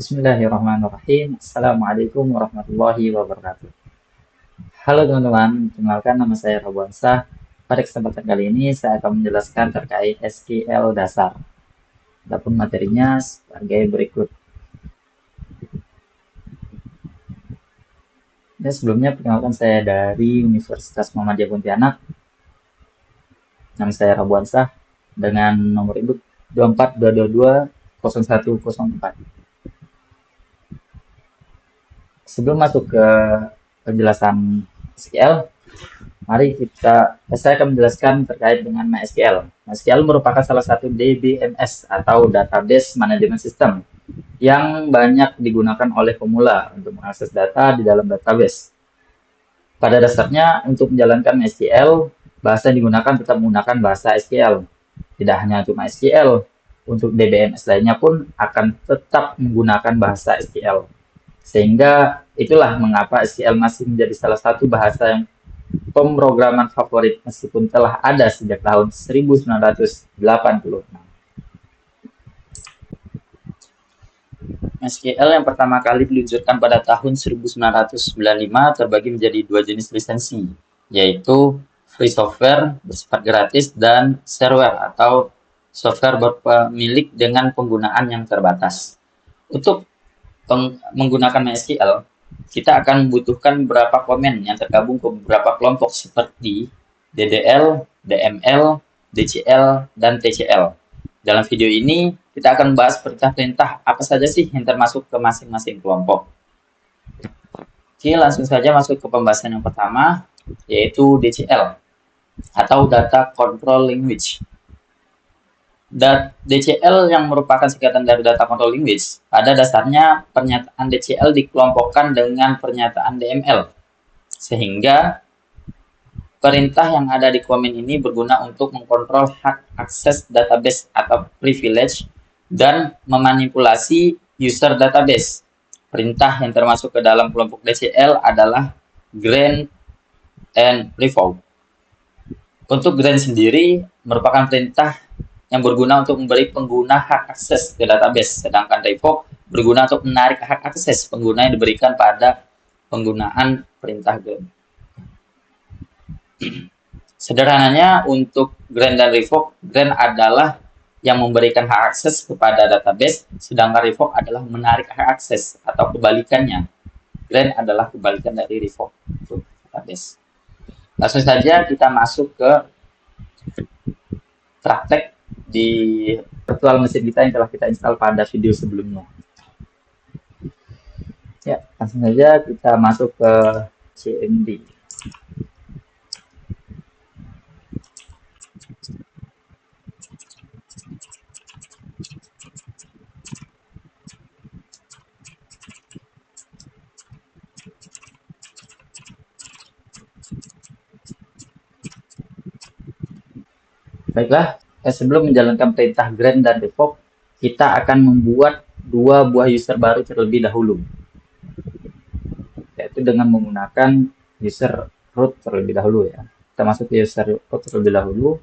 Bismillahirrahmanirrahim. Assalamualaikum warahmatullahi wabarakatuh. Halo teman-teman, kenalkan nama saya Robuansah. Pada kesempatan kali ini saya akan menjelaskan terkait SQL dasar. Adapun materinya sebagai berikut. Ya, sebelumnya perkenalkan saya dari Universitas Muhammadiyah Pontianak. Nama saya Robuansah dengan nomor induk 242220104. Sebelum masuk ke penjelasan SQL, saya akan menjelaskan terkait dengan MySQL. MySQL merupakan salah satu DBMS atau Database Management System yang banyak digunakan oleh pemula untuk mengakses data di dalam database. Pada dasarnya, untuk menjalankan MySQL, bahasa yang digunakan tetap menggunakan bahasa SQL. Tidak hanya untuk MySQL, untuk DBMS lainnya pun akan tetap menggunakan bahasa SQL. Sehingga itulah mengapa SQL masih menjadi salah satu bahasa yang pemrograman favorit meskipun telah ada sejak tahun 1986. SQL yang pertama kali diluncurkan pada tahun 1995 terbagi menjadi dua jenis lisensi, yaitu free software bersifat gratis dan shareware atau software berpemilik dengan penggunaan yang terbatas. Untuk menggunakan MySQL, kita akan membutuhkan beberapa komen yang tergabung ke beberapa kelompok seperti DDL, DML, DCL, dan TCL. Dalam video ini, kita akan membahas perintah-perintah apa saja sih yang termasuk ke masing-masing kelompok. Oke, langsung saja masuk ke pembahasan yang pertama, yaitu DCL, atau Data Control Language. DCL yang merupakan singkatan dari Data Control Language, pada dasarnya pernyataan DCL dikelompokkan dengan pernyataan DML, sehingga perintah yang ada di komen ini berguna untuk mengkontrol hak akses database atau privilege dan memanipulasi user database. Perintah yang termasuk ke dalam kelompok DCL adalah grant and revoke. Untuk grant sendiri merupakan perintah yang berguna untuk memberi pengguna hak akses ke database, sedangkan revoke berguna untuk menarik hak akses pengguna yang diberikan pada penggunaan perintah grant. Sederhananya, untuk grant dan revoke, grant adalah yang memberikan hak akses kepada database, sedangkan revoke adalah menarik hak akses atau kebalikannya. Grant adalah kebalikan dari revoke untuk database. Langsung saja kita masuk ke praktek di virtual mesin kita yang telah kita install pada video sebelumnya. Ya, langsung saja kita masuk ke CMD. Baiklah, sebelum menjalankan perintah grant dan revoke, kita akan membuat dua buah user baru terlebih dahulu, yaitu dengan menggunakan user root terlebih dahulu ya. Kita masuk ke user root terlebih dahulu.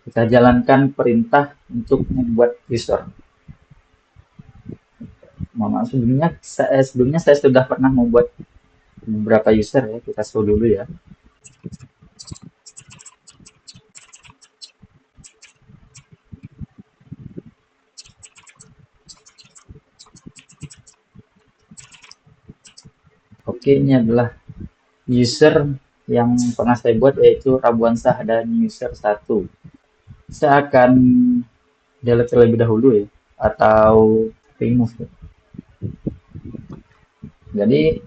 Kita jalankan perintah untuk membuat user. Mohon maaf, sebelumnya saya sudah pernah membuat beberapa user ya. Kita show dulu ya. Oke, ini adalah user yang pernah saya buat, yaitu Robuansah dan user 1. Saya akan delete terlebih dahulu ya, atau remove ya. Jadi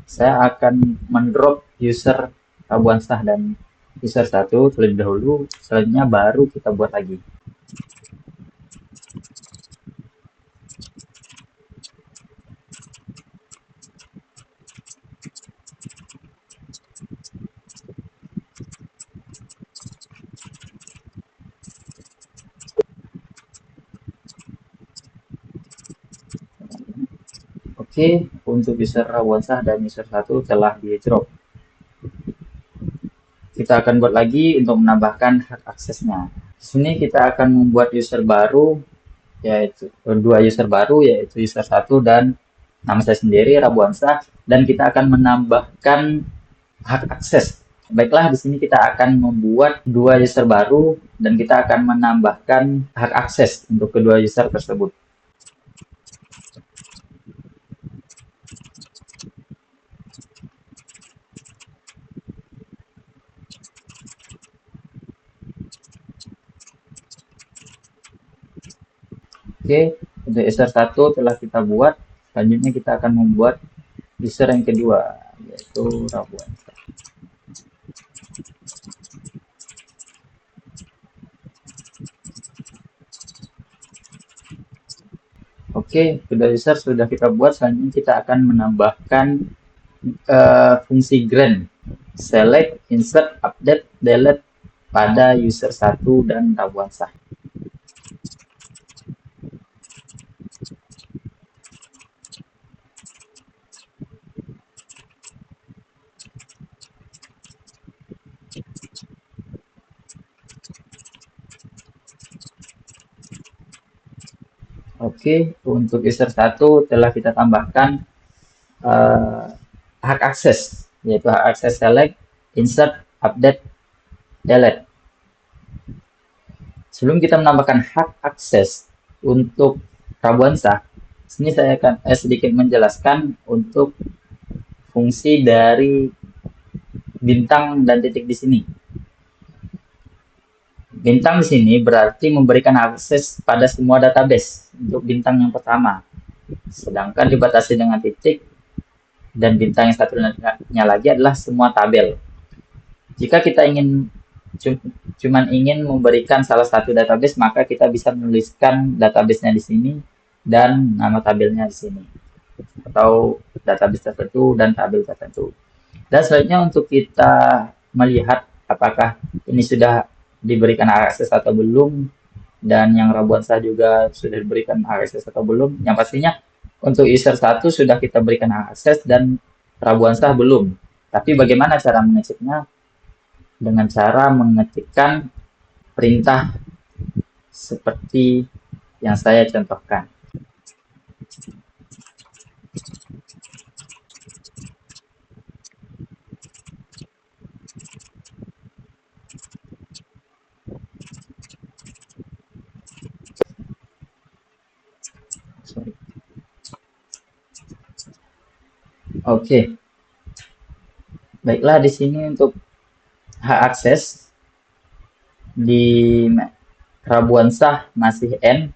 saya akan mendrop user Robuansah dan user 1 terlebih dahulu, selanjutnya baru kita buat lagi. Oke, untuk user Robuansah dan user 1 telah di drop. kita akan buat lagi untuk menambahkan hak aksesnya. Di sini kita akan membuat user baru, yaitu dua user baru, yaitu user 1 dan nama saya sendiri Rabuansyah, dan kita akan menambahkan hak akses. Baiklah, di sini kita akan membuat dua user baru dan kita akan menambahkan hak akses untuk kedua user tersebut. Oke, untuk user 1 telah kita buat. Selanjutnya kita akan membuat user yang kedua, yaitu Rabuansyah. Oke, kedua user sudah kita buat. Selanjutnya kita akan menambahkan fungsi grant, select, insert, update, delete pada user 1 dan Rabuansyah. Oke, untuk user 1 telah kita tambahkan hak akses, yaitu hak akses select, insert, update, delete. Sebelum kita menambahkan hak akses untuk Rabuansyah, sini saya akan sedikit menjelaskan untuk fungsi dari bintang dan titik di sini. Bintang di sini berarti memberikan akses pada semua database untuk bintang yang pertama. Sedangkan dibatasi dengan titik dan bintang yang satunya lagi adalah semua tabel. Jika kita cuman ingin memberikan salah satu database, maka kita bisa menuliskan database-nya di sini dan nama tabelnya di sini, atau database tertentu dan tabel tertentu. Dan selanjutnya untuk kita melihat apakah ini sudah diberikan akses atau belum, dan yang Rabuansyah juga sudah diberikan akses atau belum. Yang pastinya untuk user 1 sudah kita berikan akses dan Rabuansyah belum. Tapi bagaimana cara mengeceknya? Dengan cara mengetikkan perintah seperti yang saya contohkan. Oke. Baiklah, di sini untuk hak akses di Rabuansyah masih N,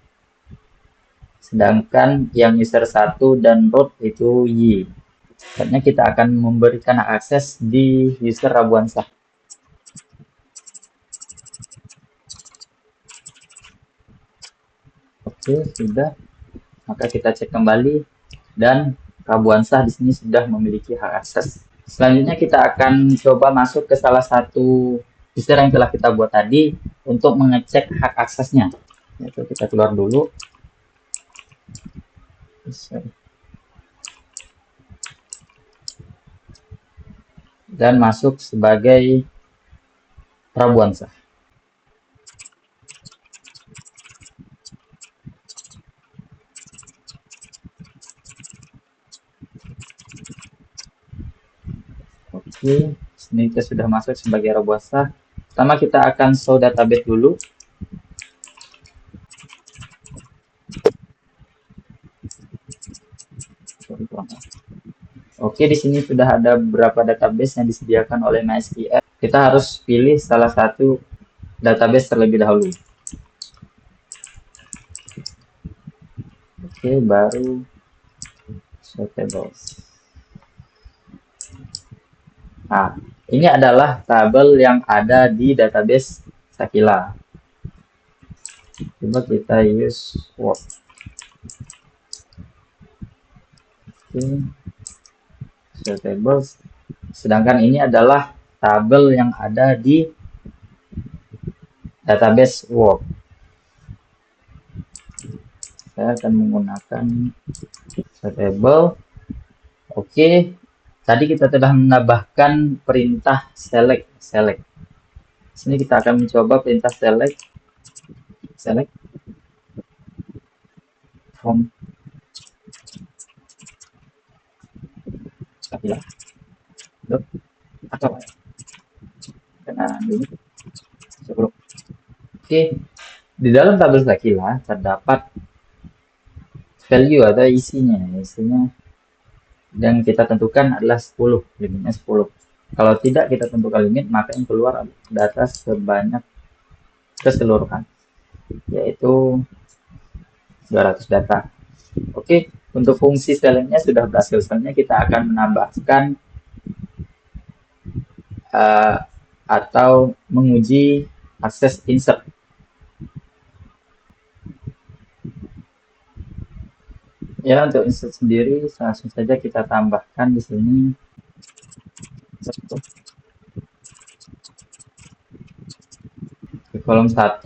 sedangkan yang user 1 dan root itu Y. Selanjutnya kita akan memberikan hak akses di user Rabuansyah. Oke, sudah. Maka kita cek kembali dan Rabuansyah di sini sudah memiliki hak akses. Selanjutnya kita akan coba masuk ke salah satu user yang telah kita buat tadi untuk mengecek hak aksesnya. Yaitu kita keluar dulu. Dan masuk sebagai Rabuansyah. Oke, sini kita sudah masuk sebagai Rabuansyah. Pertama kita akan show database dulu. Oke, di sini sudah ada beberapa database yang disediakan oleh MySQL. Kita harus pilih salah satu database terlebih dahulu. Oke, baru tables. Nah, ini adalah tabel yang ada di database Sakila. Coba kita use Word. Oke, tables. Sedangkan ini adalah tabel yang ada di database Word. Saya akan menggunakan table. Oke, tadi kita telah menambahkan perintah select. Sini kita akan mencoba perintah select from Sakila dot atau dengan ini 10. Oke, di dalam tabel Sakila terdapat value atau isinya dan kita tentukan adalah 10, limitnya 10. Kalau tidak kita tentukan limit, maka yang keluar data sebanyak keseluruhan, yaitu 200 data. Oke, untuk fungsi selectnya sudah berhasil. Selanjutnya kita akan menambahkan atau menguji akses insert. Ya, untuk insert sendiri langsung saja kita tambahkan di sini di kolom 1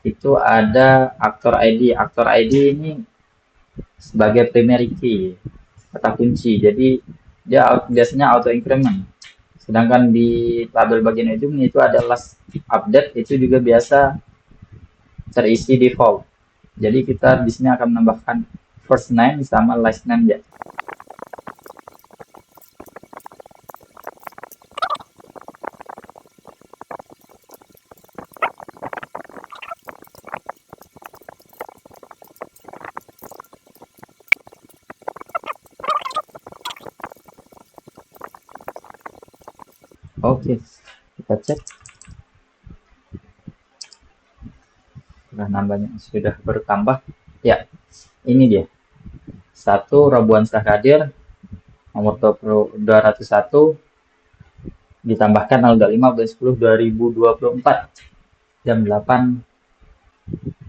itu ada aktor ID. Aktor ID ini sebagai primary key, kata kunci. Jadi dia biasanya auto increment. Sedangkan di tabel bagian ujung itu ada last update, itu juga biasa terisi default. Jadi kita di sini akan menambahkan first name sama last name ya. Oke, kita cek. Nah, nambahnya sudah bertambah. Ya, ini dia. 1 Rabuan Sahkadir nomor 201 ditambahkan tanggal 5 bulan 10 2024 jam 8.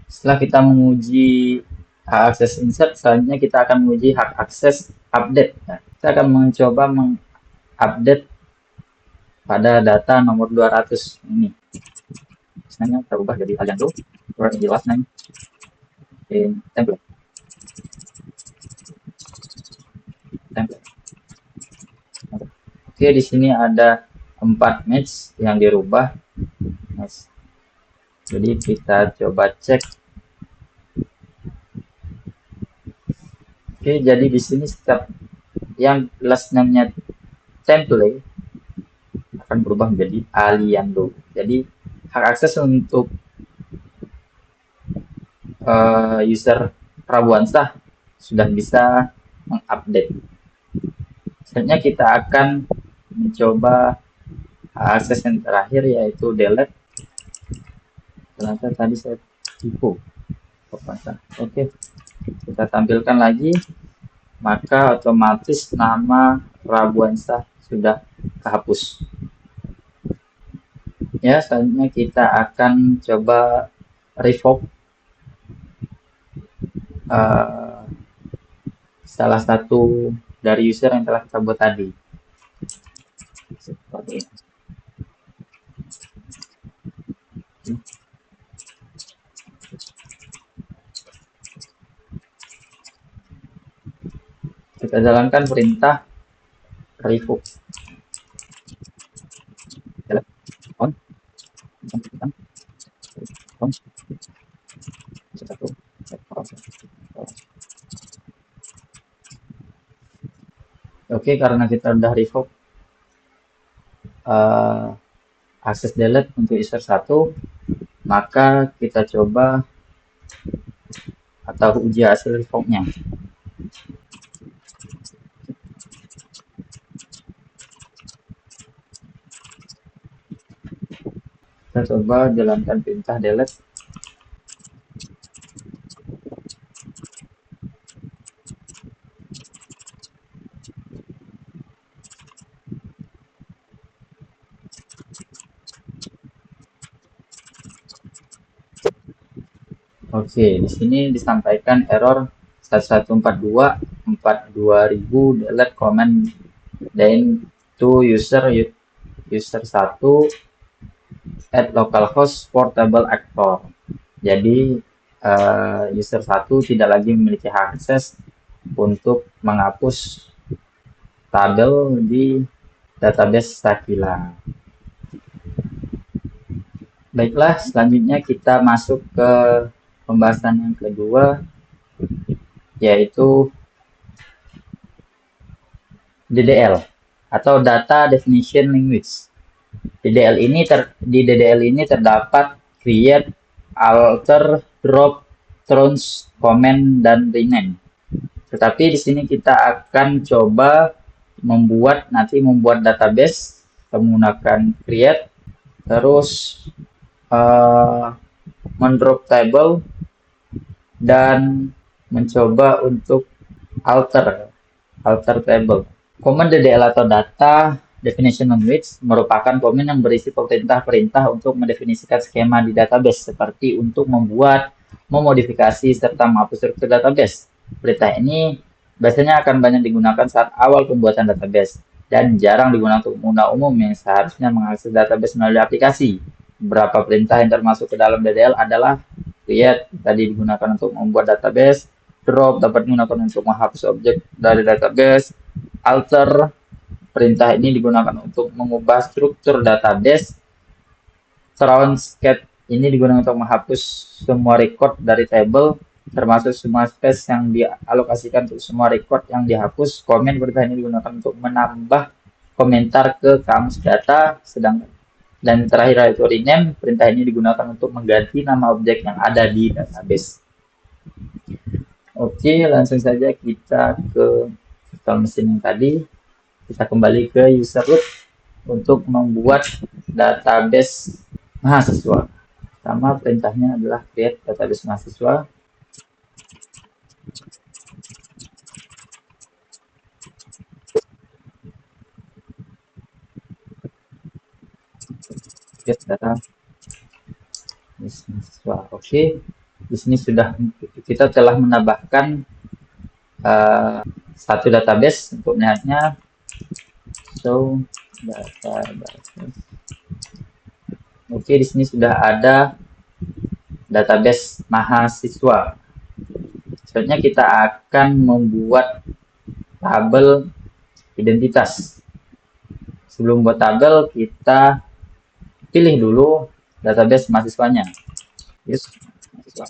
Setelah kita menguji hak akses insert, selanjutnya kita akan menguji hak akses update. Nah, kita akan mencoba mengupdate pada data nomor 200 ini. Misalnya terubah jadi Aliando, jelas nih. Template. Oke, di sini ada 4 match yang dirubah. Jadi kita coba cek. Oke, jadi di sini setiap yang last name-nya template akan berubah menjadi Aliando. Jadi hak akses untuk user Prabuansah sudah bisa mengupdate. Selanjutnya kita akan mencoba akses yang terakhir, yaitu delete. Ternyata tadi saya tipu. Oke, kita tampilkan lagi, maka otomatis nama Prabuansah sudah terhapus. Ya, selanjutnya kita akan coba revoke salah satu dari user yang telah kita buat tadi. Seperti ini. Kita jalankan perintah revoke. On. On. Oke, karena kita udah revoke akses delete untuk user 1, maka kita coba atau uji hasil revoke-nya. Kita coba jalankan perintah delete. Oke, di sini disampaikan error 1142.42.000 delete comment then to user 1 at localhost portable actor. Jadi user 1 tidak lagi memiliki hak akses untuk menghapus tabel di database Sakila. Baiklah, selanjutnya kita masuk ke pembahasan yang kedua, yaitu DDL atau Data Definition Language. Di DDL ini terdapat create, alter, drop, transform, comment, dan rename. Tetapi di sini kita akan coba membuat database menggunakan create, terus mendrop table, dan mencoba untuk alter table. Komen DDL atau Data Definition Language merupakan komen yang berisi perintah-perintah untuk mendefinisikan skema di database, seperti untuk membuat, memodifikasi, serta menghapus struktur database. Perintah ini biasanya akan banyak digunakan saat awal pembuatan database, dan jarang digunakan untuk pengguna umum yang seharusnya mengakses database melalui aplikasi. Beberapa perintah yang termasuk ke dalam DDL adalah create, tadi digunakan untuk membuat database, drop dapat digunakan untuk menghapus objek dari database, alter, perintah ini digunakan untuk mengubah struktur database, transcat ini digunakan untuk menghapus semua record dari table, termasuk semua space yang dialokasikan untuk semua record yang dihapus. Comment, perintah ini digunakan untuk menambah komentar ke kamus data, dan terakhir yaitu rename, perintah ini digunakan untuk mengganti nama objek yang ada di database. Oke, langsung saja kita ke virtual machine yang tadi. Kita kembali ke user root untuk membuat database mahasiswa. Pertama, perintahnya adalah create database mahasiswa. Create data mahasiswa. Oke, di sini kita telah menambahkan satu database. Untuk melihatnya, so database. Oke, di sini sudah ada database mahasiswa. Selanjutnya kita akan membuat tabel identitas. Sebelum buat tabel, kita pilih dulu database mahasiswanya. Yes, mahasiswa.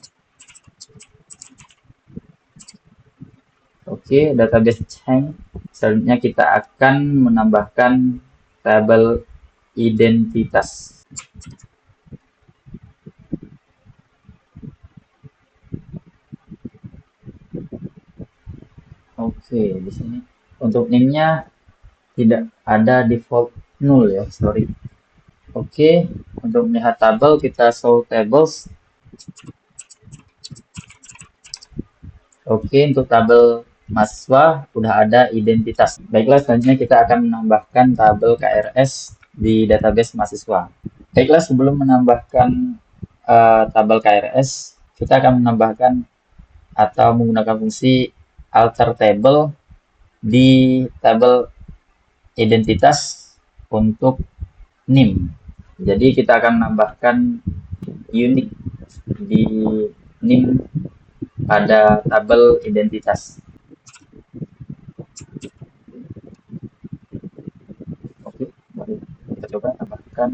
Oke, database change. Selanjutnya kita akan menambahkan tabel identitas. Oke, di sini untuk name-nya tidak ada default null ya, sorry. Oke, untuk melihat tabel kita show tables. Oke, untuk tabel mahasiswa udah ada identitas. Baiklah, selanjutnya kita akan menambahkan tabel KRS di database mahasiswa. Baiklah, sebelum menambahkan tabel KRS, kita akan menambahkan atau menggunakan fungsi alter table di tabel identitas untuk name. Jadi kita akan menambahkan unique di name pada tabel identitas. Oke, mari kita coba tambahkan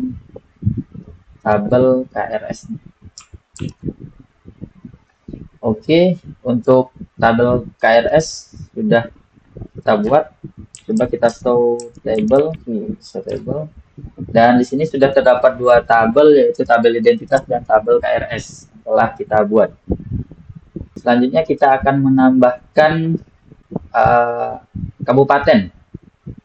tabel KRS. Oke, untuk tabel KRS sudah kita buat. Coba kita show table, dan di sini sudah terdapat dua tabel, yaitu tabel identitas dan tabel KRS telah kita buat. Selanjutnya kita akan menambahkan kabupaten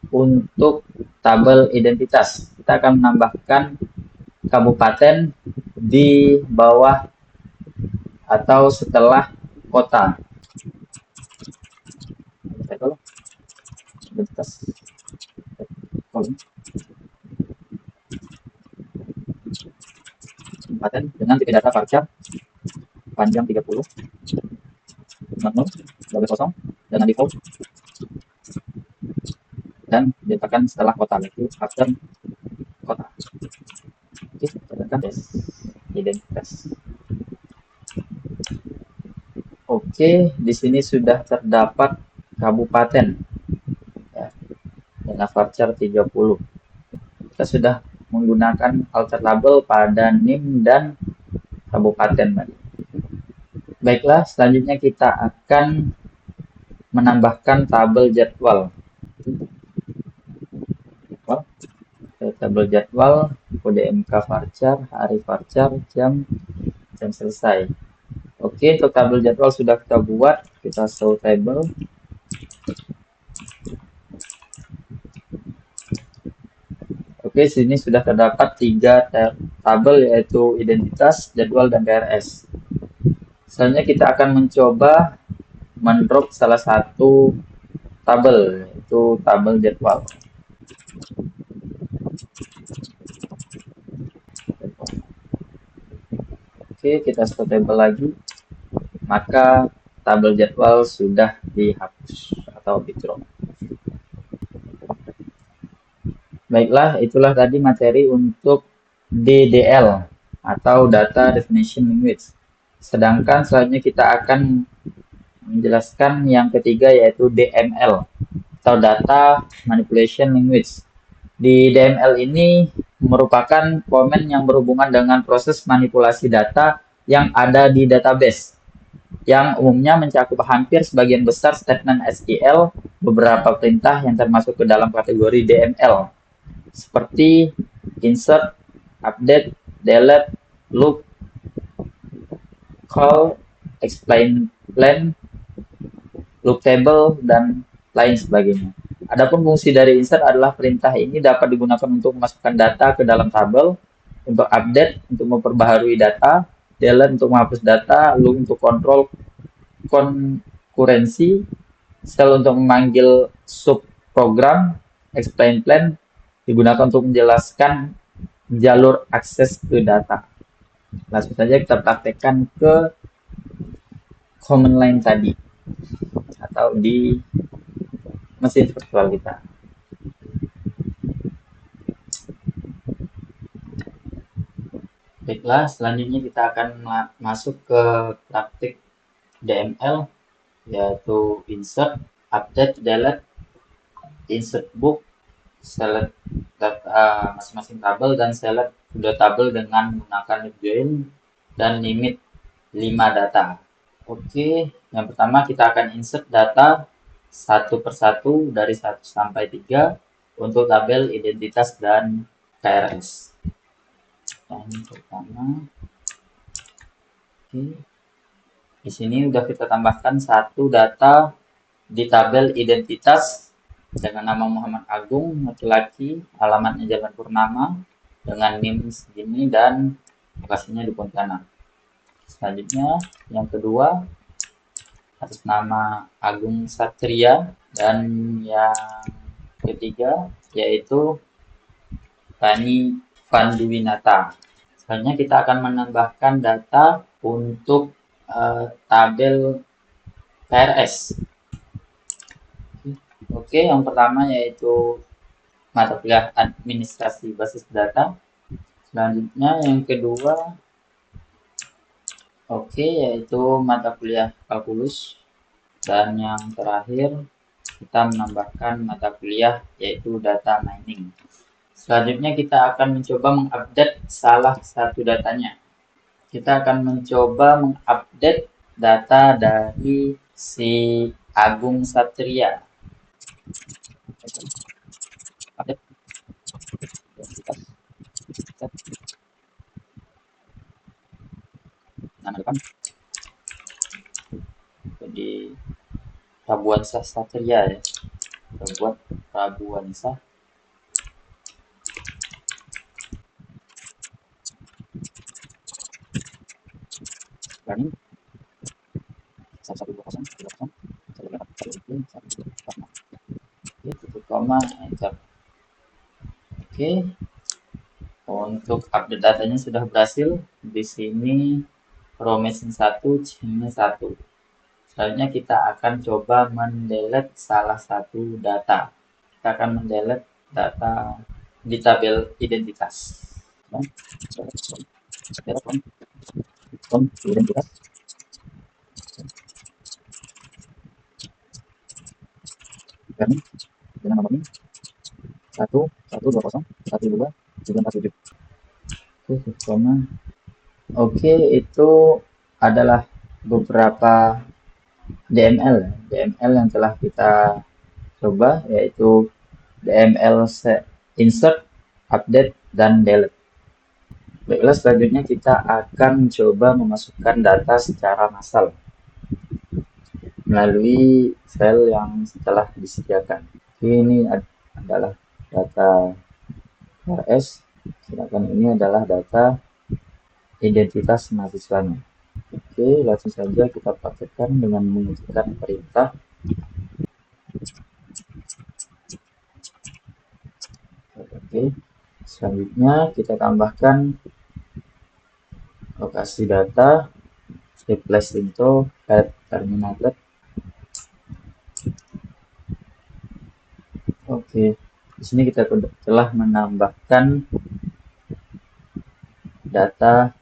untuk tabel identitas. Kita akan menambahkan kabupaten di bawah atau setelah kota. Identitas kabupaten dengan tipe data varchar panjang 30, 60, 12, dengan default, dan diletakkan setelah kota, yaitu after kota. Oke, kita identitas. Oke, di sini sudah terdapat kabupaten ya, dengan varchar 30. Kita sudah menggunakan alter label pada NIM dan kabupaten tadi. Baiklah, selanjutnya kita akan menambahkan tabel jadwal. Tabel jadwal, kode MK varchar, hari varchar, jam selesai. Oke, untuk tabel jadwal sudah kita buat, kita show table. Oke, sini sudah terdapat 3 tabel, yaitu identitas, jadwal, dan TRS. Selanjutnya kita akan mencoba mendrop salah satu tabel, yaitu tabel jadwal. Oke, kita stop tabel lagi. Maka tabel jadwal sudah dihapus atau di drop. Baiklah, itulah tadi materi untuk DDL atau Data Definition Language. Sedangkan selanjutnya kita akan menjelaskan yang ketiga, yaitu DML atau Data Manipulation Language. Di DML ini merupakan komen yang berhubungan dengan proses manipulasi data yang ada di database, yang umumnya mencakup hampir sebagian besar statement SQL, beberapa perintah yang termasuk ke dalam kategori DML, seperti insert, update, delete, loop, call, explain plan, loop table, dan lain sebagainya. Adapun fungsi dari insert adalah perintah ini dapat digunakan untuk memasukkan data ke dalam tabel, untuk update, untuk memperbaharui data, delete untuk menghapus data, loop untuk kontrol konkurensi, sel untuk memanggil subprogram, explain plan digunakan untuk menjelaskan jalur akses ke data. Langsung saja kita praktekkan ke command line tadi atau di mesin virtual kita. Baiklah, selanjutnya kita akan masuk ke praktik DML, yaitu insert, update, delete, insert book, select data masing-masing tabel, dan select dua tabel dengan menggunakan loop join dan limit 5 data. Oke, yang pertama kita akan insert data satu persatu dari 1 sampai 3 untuk tabel identitas dan KRS. Yang pertama, oke. Di sini sudah kita tambahkan satu data di tabel identitas dengan nama Muhammad Agung, laki-laki, alamatnya Jalan Purnama, dengan NIM segini dan lokasinya di Pontianak. Selanjutnya, yang kedua, atas nama Agung Satria, dan yang ketiga yaitu Rani Panduwinata. Selanjutnya kita akan menambahkan data untuk tabel KRS. Oke, yang pertama yaitu mata kuliah administrasi basis data. Selanjutnya yang kedua, oke, yaitu mata kuliah kalkulus. Dan yang terakhir kita menambahkan mata kuliah yaitu data mining. Selanjutnya kita akan mencoba mengupdate salah satu datanya. Kita akan mencoba mengupdate data dari si Agung Satria. Update. Nama depan. Jadi Prabuansa Satria ya. Kita buat Prabuansa. Running. 1120 Oke, tutup koma, enter. Oke, untuk update datanya sudah berhasil. Di sini row mesin 1, chain 1. Selanjutnya kita akan coba mendelete salah satu data. Kita akan mendelete data di tabel identitas. Identitas. Dengan nomor ini 1120 12 Oke, oke, itu adalah beberapa DML yang telah kita coba, yaitu DML insert, update, dan delete. Baiklah, selanjutnya kita akan coba memasukkan data secara massal melalui file yang telah disediakan. Ini adalah data RS, sedangkan ini adalah data identitas mahasiswanya. Oke, langsung saja kita praktekkan dengan mengetikkan perintah. Oke, selanjutnya kita tambahkan lokasi data, replace into terminated. Oke, di sini kita telah menambahkan data,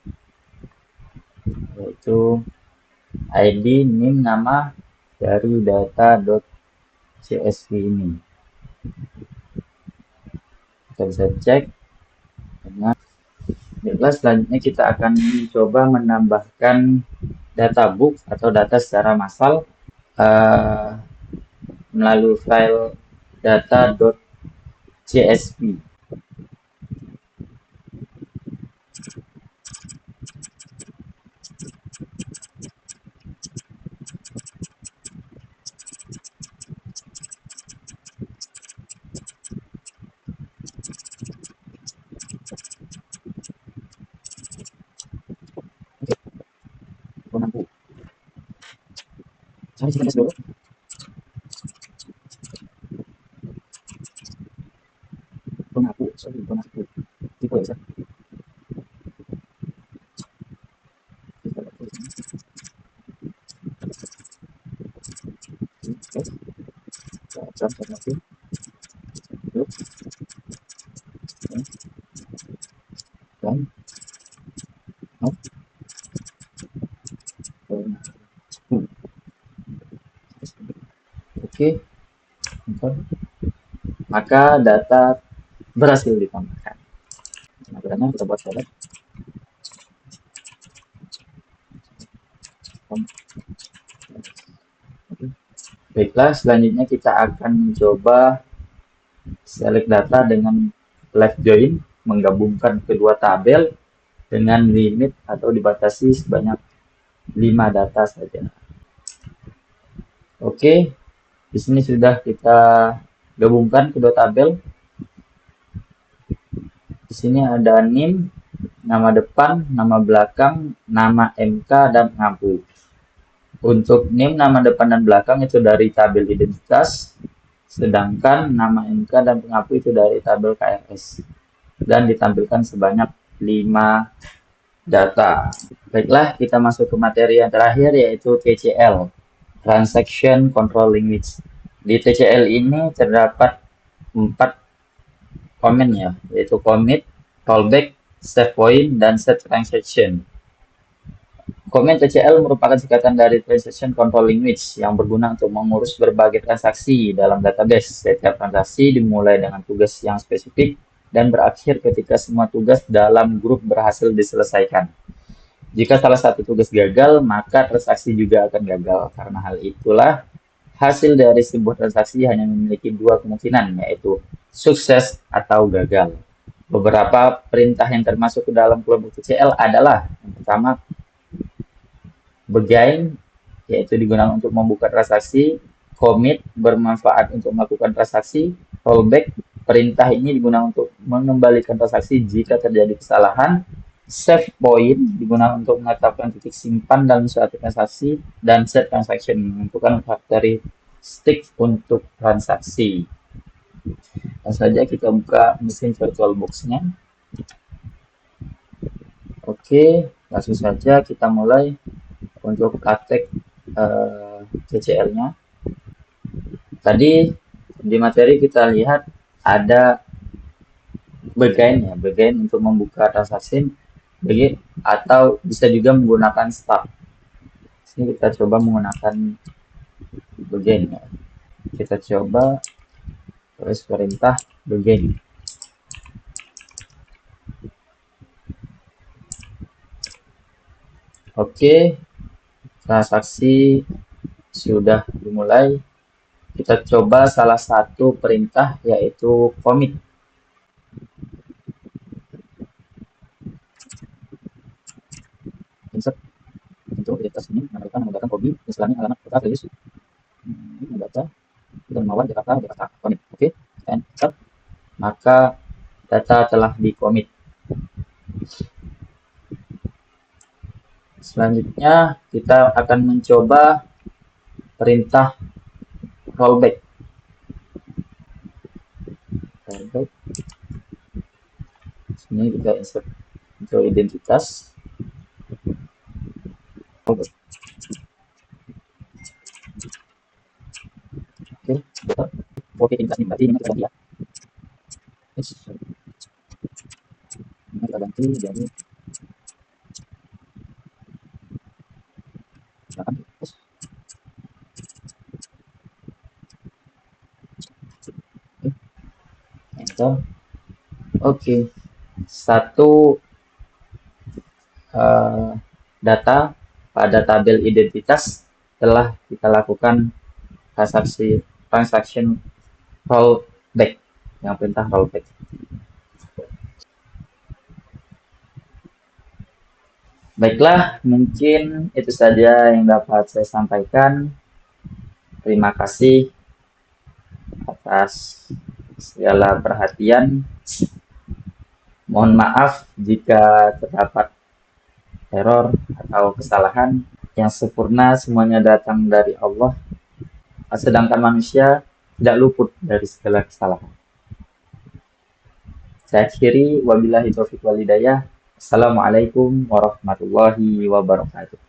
yaitu ID, NIM, nama dari data.csv ini. Kita bisa cek dengan. Baiklah, selanjutnya kita akan coba menambahkan data book atau data secara massal melalui file data.csv. Saya isi dulu. Pengaku, tipe ya. Oke, maka data berhasil ditambahkan. Nah, kita buat select. Baiklah, selanjutnya kita akan mencoba select data dengan left join, menggabungkan kedua tabel dengan limit atau dibatasi sebanyak 5 data saja. Oke, di sini sudah kita gabungkan kedua tabel. Di sini ada NIM, nama depan, nama belakang, nama MK, dan pengampu. Untuk NIM, nama depan dan belakang itu dari tabel identitas, sedangkan nama MK dan pengampu itu dari tabel KRS. Dan ditampilkan sebanyak 5 data. Baiklah, kita masuk ke materi yang terakhir, yaitu TCL, Transaction Control Language. Di TCL ini terdapat 4 komen ya, yaitu commit, callback, save point, dan set transaction. Komen TCL merupakan singkatan dari Transaction Control Language yang berguna untuk mengurus berbagai transaksi dalam database. Setiap transaksi dimulai dengan tugas yang spesifik dan berakhir ketika semua tugas dalam grup berhasil diselesaikan. Jika salah satu tugas gagal, maka transaksi juga akan gagal. Karena hal itulah, hasil dari sebuah transaksi hanya memiliki 2 kemungkinan, yaitu sukses atau gagal. Beberapa perintah yang termasuk ke dalam kelompok TCL adalah, yang pertama, begin, yaitu digunakan untuk membuka transaksi. Commit, bermanfaat untuk melakukan transaksi. Rollback, perintah ini digunakan untuk mengembalikan transaksi jika terjadi kesalahan. Save point, digunakan untuk menetapkan titik simpan dalam suatu transaksi. Dan set transaction, menentukan karakteristik untuk transaksi. Langsung saja kita buka mesin VirtualBox-nya. Oke, langsung saja kita mulai untuk praktek TCL-nya. Tadi di materi kita lihat ada begin ya, begin untuk membuka transaksi, begin, atau bisa juga menggunakan start. Sini kita coba menggunakan begin ya. Kita coba tulis perintah begin. Oke, transaksi sudah dimulai. Kita coba salah satu perintah yaitu commit. Insert untuk identitas ini menambahkan hobi, misalnya alamat kota tulis membaca dan mawar Jakarta commit. Oke, enter. Maka data telah di commit. Selanjutnya kita akan mencoba perintah rollback. Sini kita insert untuk identitas. Oke, oke, identitas ini berarti ini kita ganti ya. Ini kita ganti jadi enter. Oke, satu data pada tabel identitas telah kita lakukan transaction rollback, yang perintah rollback. Baiklah, mungkin itu saja yang dapat saya sampaikan. Terima kasih atas segala perhatian. Mohon maaf jika terdapat error atau kesalahan. Yang sempurna semuanya datang dari Allah, sedangkan manusia tidak luput dari segala kesalahan. Saya akhiri, wabillahi taufiq wal hidayah. Assalamualaikum warahmatullahi wabarakatuh.